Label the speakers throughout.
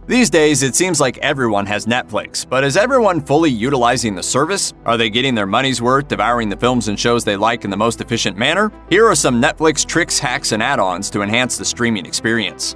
Speaker 1: These days, it seems like everyone has Netflix, but is everyone fully utilizing the service? Are they getting their money's worth, devouring the films and shows they like in the most efficient manner? Here are some Netflix tricks, hacks, and add-ons to enhance the streaming experience.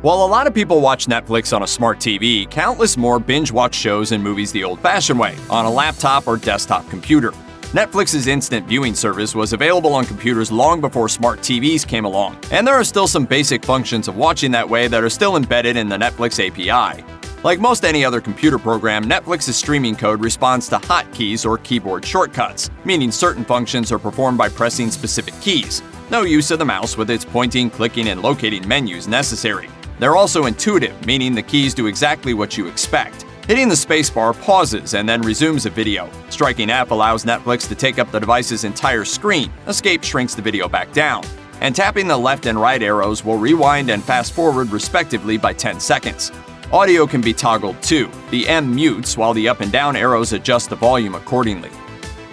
Speaker 1: While a lot of people watch Netflix on a smart TV, countless more binge-watch shows and movies the old-fashioned way, on a laptop or desktop computer. Netflix's instant viewing service was available on computers long before smart TVs came along, and there are still some basic functions of watching that way that are still embedded in the Netflix API. Like most any other computer program, Netflix's streaming code responds to hotkeys or keyboard shortcuts, meaning certain functions are performed by pressing specific keys. No use of the mouse with its pointing, clicking, and locating menus necessary. They're also intuitive, meaning the keys do exactly what you expect. Hitting the spacebar pauses and then resumes a video. Striking F allows Netflix to take up the device's entire screen. Escape shrinks the video back down. And tapping the left and right arrows will rewind and fast forward respectively by 10 seconds. Audio can be toggled too. The M mutes while the up and down arrows adjust the volume accordingly.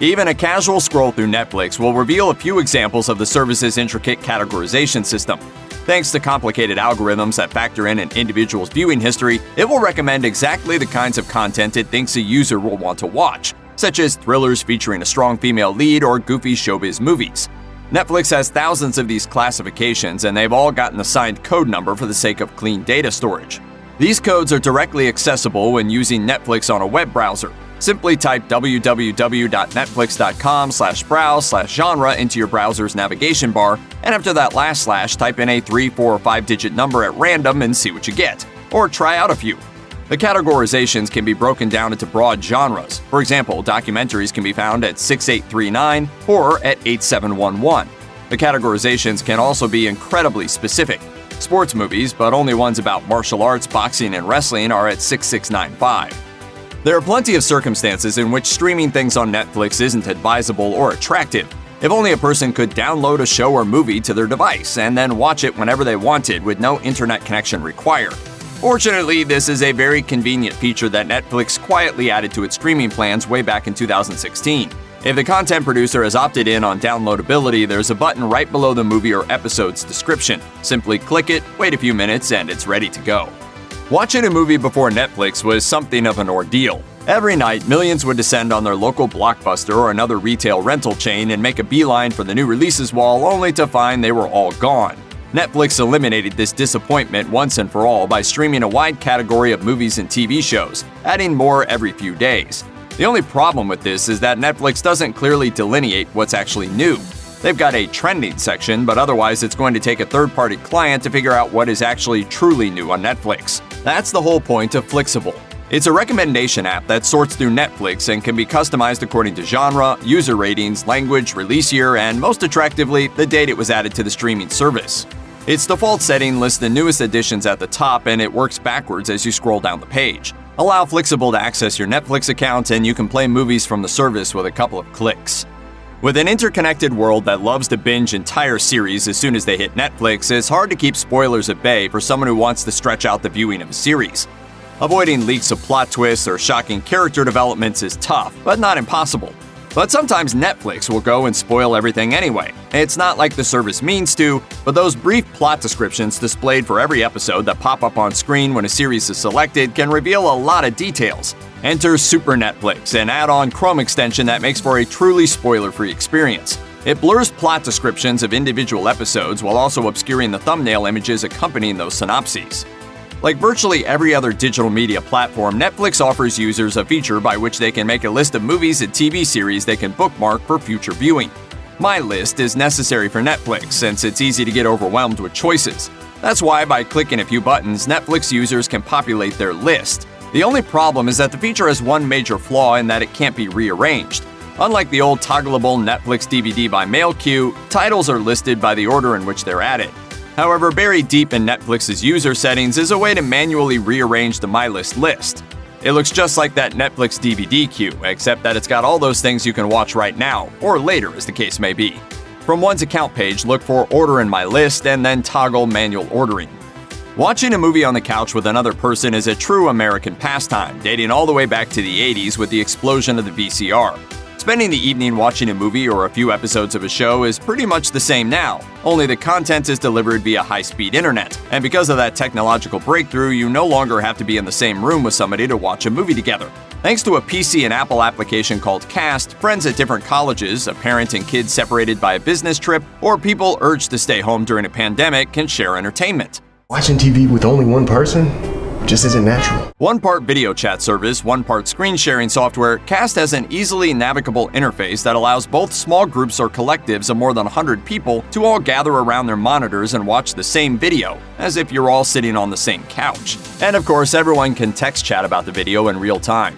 Speaker 1: Even a casual scroll through Netflix will reveal a few examples of the service's intricate categorization system. Thanks to complicated algorithms that factor in an individual's viewing history, it will recommend exactly the kinds of content it thinks a user will want to watch, such as thrillers featuring a strong female lead or goofy showbiz movies. Netflix has thousands of these classifications, and they've all got an assigned code number for the sake of clean data storage. These codes are directly accessible when using Netflix on a web browser. Simply type www.netflix.com/browse/genre into your browser's navigation bar, and after that last slash, type in a 3, 4, or 5-digit number at random and see what you get. Or try out a few. The categorizations can be broken down into broad genres. For example, documentaries can be found at 6839, horror at 8711. The categorizations can also be incredibly specific. Sports movies, but only ones about martial arts, boxing, and wrestling, are at 6695. There are plenty of circumstances in which streaming things on Netflix isn't advisable or attractive. If only a person could download a show or movie to their device and then watch it whenever they wanted with no internet connection required. Fortunately, this is a very convenient feature that Netflix quietly added to its streaming plans way back in 2016. If the content producer has opted in on downloadability, there's a button right below the movie or episode's description. Simply click it, wait a few minutes, and it's ready to go. Watching a movie before Netflix was something of an ordeal. Every night, millions would descend on their local Blockbuster or another retail rental chain and make a beeline for the new releases wall, only to find they were all gone. Netflix eliminated this disappointment once and for all by streaming a wide category of movies and TV shows, adding more every few days. The only problem with this is that Netflix doesn't clearly delineate what's actually new. They've got a trending section, but otherwise it's going to take a third-party client to figure out what is actually truly new on Netflix. That's the whole point of Flixable. It's a recommendation app that sorts through Netflix and can be customized according to genre, user ratings, language, release year, and most attractively, the date it was added to the streaming service. Its default setting lists the newest additions at the top, and it works backwards as you scroll down the page. Allow Flixable to access your Netflix account, and you can play movies from the service with a couple of clicks. With an interconnected world that loves to binge entire series as soon as they hit Netflix, it's hard to keep spoilers at bay for someone who wants to stretch out the viewing of a series. Avoiding leaks of plot twists or shocking character developments is tough, but not impossible. But sometimes Netflix will go and spoil everything anyway. It's not like the service means to, but those brief plot descriptions displayed for every episode that pop up on screen when a series is selected can reveal a lot of details. Enter Super Netflix, an add-on Chrome extension that makes for a truly spoiler-free experience. It blurs plot descriptions of individual episodes while also obscuring the thumbnail images accompanying those synopses. Like virtually every other digital media platform, Netflix offers users a feature by which they can make a list of movies and TV series they can bookmark for future viewing. My List is necessary for Netflix since it's easy to get overwhelmed with choices. That's why by clicking a few buttons, Netflix users can populate their list. The only problem is that the feature has one major flaw in that it can't be rearranged. Unlike the old toggleable Netflix DVD by mail queue, titles are listed by the order in which they're added. However, buried deep in Netflix's user settings is a way to manually rearrange the My List list. It looks just like that Netflix DVD queue, except that it's got all those things you can watch right now, or later as the case may be. From one's account page, look for Order in My List and then toggle Manual Ordering. Watching a movie on the couch with another person is a true American pastime, dating all the way back to the 80s with the explosion of the VCR. Spending the evening watching a movie or a few episodes of a show is pretty much the same now, only the content is delivered via high-speed internet. And because of that technological breakthrough, you no longer have to be in the same room with somebody to watch a movie together. Thanks to a PC and Apple application called Cast, friends at different colleges, a parent and kids separated by a business trip, or people urged to stay home during a pandemic can share entertainment.
Speaker 2: Watching TV with only one person just isn't natural.
Speaker 1: One part video chat service, one part screen sharing software, Cast has an easily navigable interface that allows both small groups or collectives of more than 100 people to all gather around their monitors and watch the same video, as if you're all sitting on the same couch. And of course, everyone can text chat about the video in real time.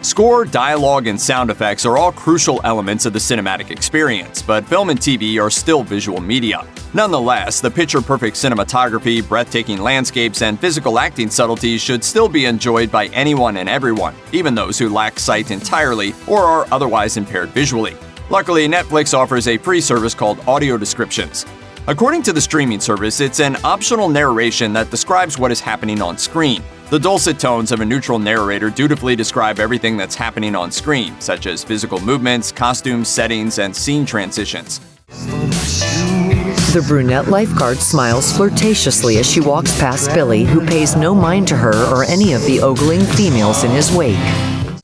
Speaker 1: Score, dialogue, and sound effects are all crucial elements of the cinematic experience, but film and TV are still visual media. Nonetheless, the picture-perfect cinematography, breathtaking landscapes, and physical acting subtleties should still be enjoyed by anyone and everyone, even those who lack sight entirely or are otherwise impaired visually. Luckily, Netflix offers a free service called Audio Descriptions. According to the streaming service, it's an optional narration that describes what is happening on screen. The dulcet tones of a neutral narrator dutifully describe everything that's happening on screen, such as physical movements, costumes, settings, and scene transitions.
Speaker 3: The brunette lifeguard smiles flirtatiously as she walks past Billy, who pays no mind to her or any of the ogling females in his wake.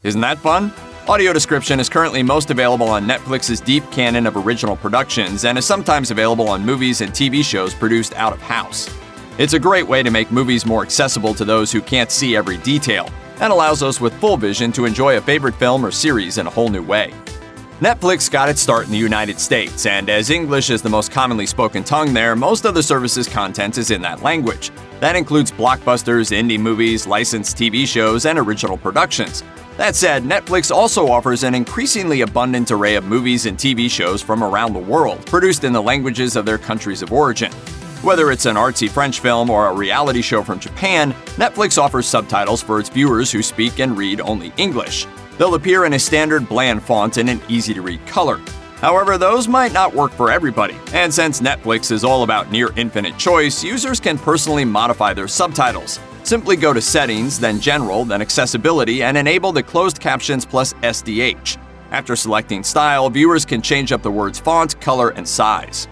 Speaker 1: Isn't that fun? Audio Description is currently most available on Netflix's deep canon of original productions and is sometimes available on movies and TV shows produced out of house. It's a great way to make movies more accessible to those who can't see every detail, and allows those with full vision to enjoy a favorite film or series in a whole new way. Netflix got its start in the United States, and as English is the most commonly spoken tongue there, most of the service's content is in that language. That includes blockbusters, indie movies, licensed TV shows, and original productions. That said, Netflix also offers an increasingly abundant array of movies and TV shows from around the world, produced in the languages of their countries of origin. Whether it's an artsy French film or a reality show from Japan, Netflix offers subtitles for its viewers who speak and read only English. They'll appear in a standard bland font and an easy-to-read color. However, those might not work for everybody, and since Netflix is all about near-infinite choice, users can personally modify their subtitles. Simply go to Settings, then General, then Accessibility, and enable the Closed Captions plus SDH. After selecting Style, viewers can change up the word's font, color, and size.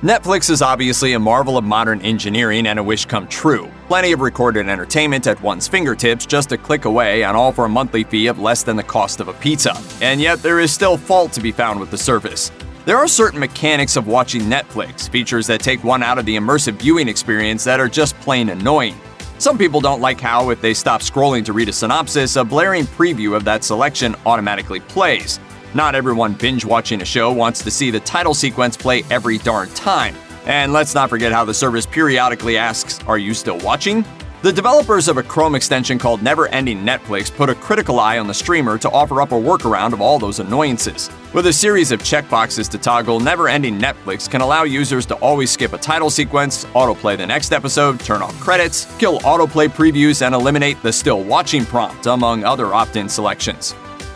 Speaker 1: Netflix is obviously a marvel of modern engineering and a wish come true. Plenty of recorded entertainment at one's fingertips just a click away, and all for a monthly fee of less than the cost of a pizza. And yet there is still fault to be found with the service. There are certain mechanics of watching Netflix, features that take one out of the immersive viewing experience that are just plain annoying. Some people don't like how, if they stop scrolling to read a synopsis, a blaring preview of that selection automatically plays. Not everyone binge-watching a show wants to see the title sequence play every darn time. And let's not forget how the service periodically asks, "Are you still watching?" The developers of a Chrome extension called Never Ending Netflix put a critical eye on the streamer to offer up a workaround of all those annoyances. With a series of checkboxes to toggle, Never Ending Netflix can allow users to always skip a title sequence, autoplay the next episode, turn off credits, kill autoplay previews, and eliminate the "still watching" prompt, among other opt-in selections.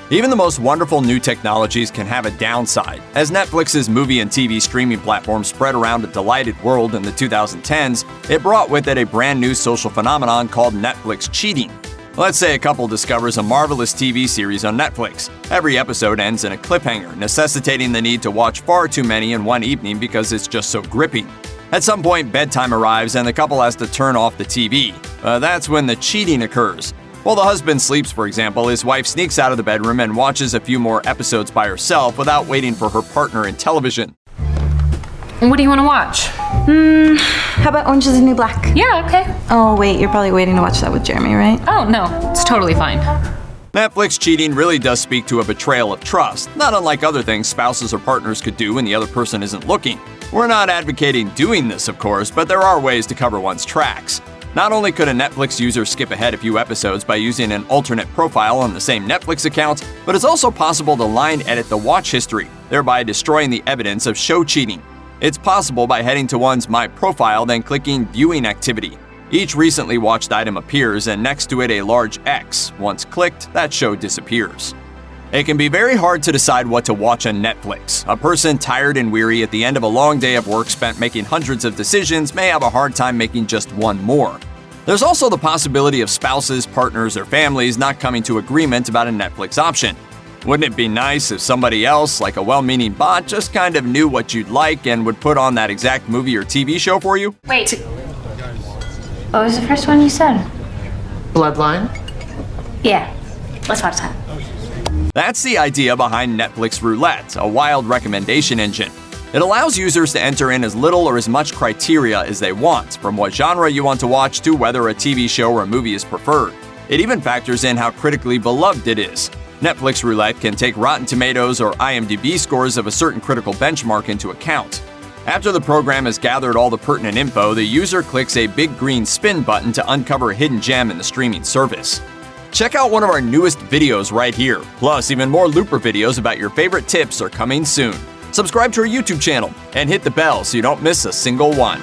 Speaker 1: Even the most wonderful new technologies can have a downside. As Netflix's movie and TV streaming platform spread around a delighted world in the 2010s, it brought with it a brand new social phenomenon called Netflix cheating. Let's say a couple discovers a marvelous TV series on Netflix. Every episode ends in a cliffhanger, necessitating the need to watch far too many in one evening because it's just so gripping. At some point, bedtime arrives and the couple has to turn off the TV. That's when the cheating occurs. While the husband sleeps, for example, his wife sneaks out of the bedroom and watches a few more episodes by herself without waiting for her partner in television.
Speaker 4: What do you want to watch?
Speaker 5: How about Orange is the New Black?
Speaker 4: Yeah, okay.
Speaker 5: Oh, wait, you're probably waiting to watch that with Jeremy, right?
Speaker 4: Oh, no, it's totally fine.
Speaker 1: Netflix cheating really does speak to a betrayal of trust, not unlike other things spouses or partners could do when the other person isn't looking. We're not advocating doing this, of course, but there are ways to cover one's tracks. Not only could a Netflix user skip ahead a few episodes by using an alternate profile on the same Netflix account, but it's also possible to line edit the watch history, thereby destroying the evidence of show cheating. It's possible by heading to one's My Profile, then clicking Viewing Activity. Each recently watched item appears, and next to it a large X. Once clicked, that show disappears. It can be very hard to decide what to watch on Netflix. A person tired and weary at the end of a long day of work spent making hundreds of decisions may have a hard time making just one more. There's also the possibility of spouses, partners, or families not coming to agreement about a Netflix option. Wouldn't it be nice if somebody else, like a well-meaning bot, just kind of knew what you'd like and would put on that exact movie or TV show for you?
Speaker 4: Wait. What was the first one you said?
Speaker 6: Bloodline?
Speaker 4: Yeah. Let's watch that.
Speaker 1: That's the idea behind Netflix Roulette, a wild recommendation engine. It allows users to enter in as little or as much criteria as they want, from what genre you want to watch to whether a TV show or a movie is preferred. It even factors in how critically beloved it is. Netflix Roulette can take Rotten Tomatoes or IMDb scores of a certain critical benchmark into account. After the program has gathered all the pertinent info, the user clicks a big green spin button to uncover a hidden gem in the streaming service. Check out one of our newest videos right here. Plus, even more Looper videos about your favorite tips are coming soon. Subscribe to our YouTube channel and hit the bell so you don't miss a single one.